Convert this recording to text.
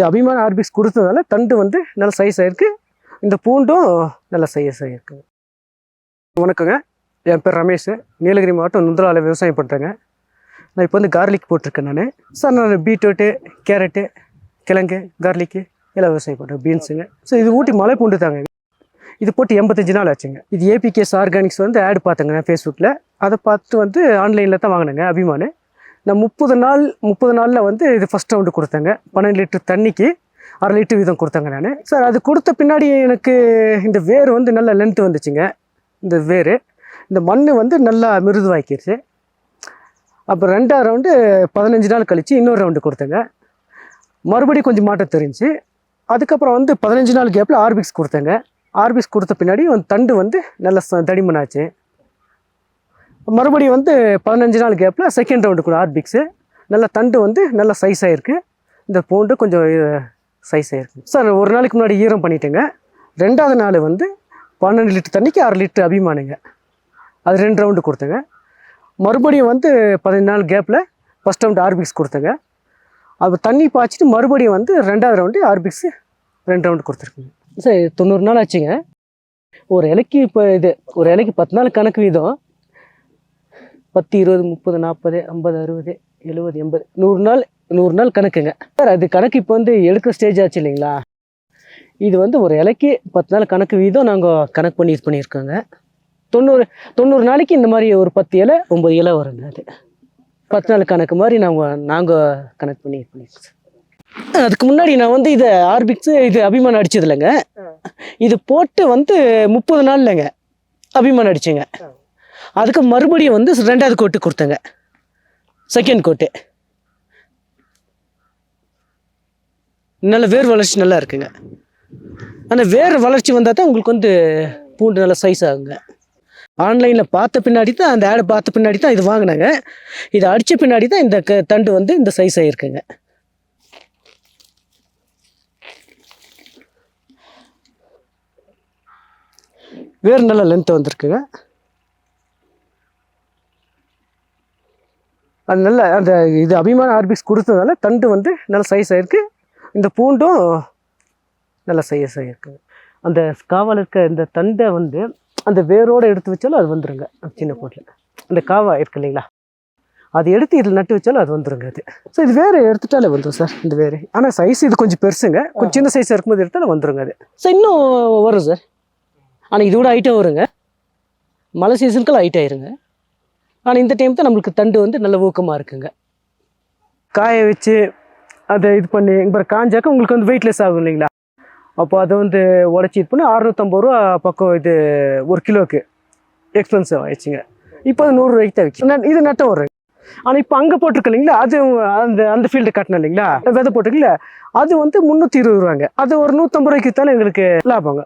அபிமான ஆர்பிக்ஸ் கொடுத்ததுனால தண்டு வந்து நல்ல சைஸ் ஆயிருக்கு. இந்த பூண்டும் நல்ல சைஸ் ஆகிருக்குங்க. வணக்கங்க, என் பேர் ரமேஷ். நீலகிரி மாவட்டம் நுந்தலாவில் விவசாயம் பண்ணுறேங்க. நான் இப்போ வந்து கார்லிக் போட்டிருக்கேன். நான் பீட்ரூட்டு, கேரட்டு, கிழங்கு, கார்லிக்கு எல்லாம் விவசாயம் பண்ணுறேன். பீன்ஸுங்க. ஸோ இது ஊட்டி மலை பூண்டு தாங்க. இது போட்டு 85 நாள் ஆச்சுங்க. இது ஏபிகேஎஸ் ஆர்கானிக்ஸ் வந்து ஆட் பார்த்தேங்க நான் ஃபேஸ்புக்கில். அதை பார்த்து வந்து ஆன்லைனில் தான் வாங்கினேங்க அபிமானு. நான் 30 நாளில் வந்து இது ஃபஸ்ட் ரவுண்டு கொடுத்தேங்க. 12 லிட்டர் தண்ணிக்கு 1/2 லிட்டர் வீதம் கொடுத்தாங்க நான். சார் அது கொடுத்த பின்னாடி எனக்கு இந்த வேர் வந்து நல்லா லென்த்து வந்துச்சுங்க. இந்த வேர் இந்த மண் வந்து நல்லா மிருதுவாக்கிடுச்சு. அப்புறம் 2ஆவது ரவுண்டு 15 நாள் கழித்து இன்னொரு ரவுண்டு கொடுத்தேங்க. மறுபடியும் கொஞ்சம் மாற்றம் தெரிஞ்சு அதுக்கப்புறம் வந்து 15 நாள் கேப்பில் ஆர்பிக்ஸ் கொடுத்தேங்க. ஆர்பிக்ஸ் கொடுத்த பின்னாடி தண்டு வந்து நல்லா தடிமனாச்சு. மறுபடியும் வந்து 15 நாள் கேப்பில் செகண்ட் ரவுண்டு கூட ஆர்பிக்ஸு நல்லா தண்டு வந்து நல்லா சைஸ் ஆகிருக்கு. இந்த பூண்டு கொஞ்சம் சைஸ் ஆகிருக்கு. சார் ஒரு நாளைக்கு முன்னாடி ஈரம் பண்ணிட்டேங்க. 2ஆவது நாள் வந்து 12 லிட்டர் தண்ணிக்கு 1/2 லிட்டர் அபிமானுங்க. அது 2 ரவுண்டு கொடுத்தேங்க. மறுபடியும் வந்து 15 நாள் கேப்பில் ஃபஸ்ட் ரவுண்டு ஆர்பிக்ஸ் கொடுத்தேங்க. அது தண்ணி பாய்ச்சிட்டு மறுபடியும் வந்து 2ஆவது ரவுண்டு ஆர்பிக்ஸு 2 ரவுண்டு கொடுத்துருக்குங்க. சார் 90 நாள் ஆச்சுங்க. ஒரு இலைக்கு இப்போ இது ஒரு இலைக்கு 10 நாள் கணக்கு வீதம் 10, 20, 30, 40, 50, 60, 70, 80, 100 நாள் கணக்குங்க. சார் அது கணக்கு இப்போ வந்து எடுக்கிற ஸ்டேஜ் ஆச்சு இல்லைங்களா. இது வந்து ஒரு இலைக்கு 10 நாள் கணக்கு வீதம் நாங்கள் கணக்கு பண்ணி இது பண்ணியிருக்கோங்க. 90 நாளைக்கு இந்த மாதிரி ஒரு 10 இலை 9 இலை வருங்க. அது 10 நாள் கணக்கு மாதிரி நாங்கள் கணக்கு பண்ணி இது பண்ணியிருக்கோம். அதுக்கு முன்னாடி நான் வந்து இதை ஆர்பிக்ஸு இது அபிமானம் அடிச்சது இல்லைங்க. இது போட்டு வந்து 30 நாள்லங்க அபிமானம் அடிச்சேங்க. அதுக்கு மறுபடியும் வந்து 2ஆவது கோட்டு கொடுத்தேங்க. செகண்ட் கோட்டு நல்ல வேர் வளர்ச்சி நல்லா இருக்குங்க. ஆனால் வேர் வளர்ச்சி வந்தால் தான் உங்களுக்கு வந்து பூண்டு நல்லா சைஸ் ஆகுங்க. ஆன்லைனில் பார்த்த பின்னாடி தான் அந்த ஆடை பார்த்த பின்னாடி தான் இது வாங்கினாங்க. இதை அடித்த பின்னாடி தான் இந்த தண்டு வந்து இந்த சைஸ் ஆகிருக்குங்க. வேர் நல்லா லென்த்து வந்திருக்குங்க. அது நல்ல அந்த இது அபிமான ஆர்பிக்ஸ் கொடுத்ததுனால தண்டு வந்து நல்ல சைஸ் ஆகிருக்கு. இந்த பூண்டும் நல்ல சைஸ் ஆகிருக்குங்க. அந்த காவால் இருக்க இந்த தண்டை வந்து அந்த வேரோடு எடுத்து வச்சாலும் அது வந்துடுங்க. சின்ன போட்டில் அந்த காவா இருக்கு இல்லைங்களா, அது எடுத்து இதில் நட்டு வச்சாலும் அது வந்துடுங்க. அது ஸோ இது வேறு எடுத்துட்டாலே வந்துடும் சார். இந்த வேறு ஆனால் சைஸ் இது கொஞ்சம் பெருசுங்க. கொஞ்சம் சின்ன சைஸாக இருக்கும்போது எடுத்தாலும் வந்துடுங்க. அது சார் இன்னும் வரும் சார். ஆனால் இது கூட ஹைட்டாக வருங்க. மழை சீசனுக்கெல்லாம் ஹைட் ஆயிருங்க. ஆனால் இந்த டைம் தான் நம்மளுக்கு தண்டு வந்து நல்ல ஊக்கமாக இருக்குங்க. காய வச்சு அதை இது பண்ணி இப்போ காஞ்சாக்க உங்களுக்கு வந்து வெயிட்லெஸ் ஆகும் இல்லைங்களா. அப்போ அதை வந்து உடச்சி இது பண்ணி 650 ரூபா பக்கம் இது 1 கிலோவுக்கு எக்ஸ்பென்சிவ் ஆயிடுச்சுங்க. இப்போ அது 100 ரூபாய்க்கு தான் விற்கும். இது நட்டம் வரும். ஆனால் இப்போ அங்கே போட்டிருக்கு இல்லைங்களா, அது அந்த ஃபீல்டு கட்டணும் இல்லைங்களா, விதை போட்டிருக்குல்ல, அது வந்து 320 ரூபாங்க. அது ஒரு 150 ரூபாய்க்கு விற்றாலும் எங்களுக்கு லாபங்க.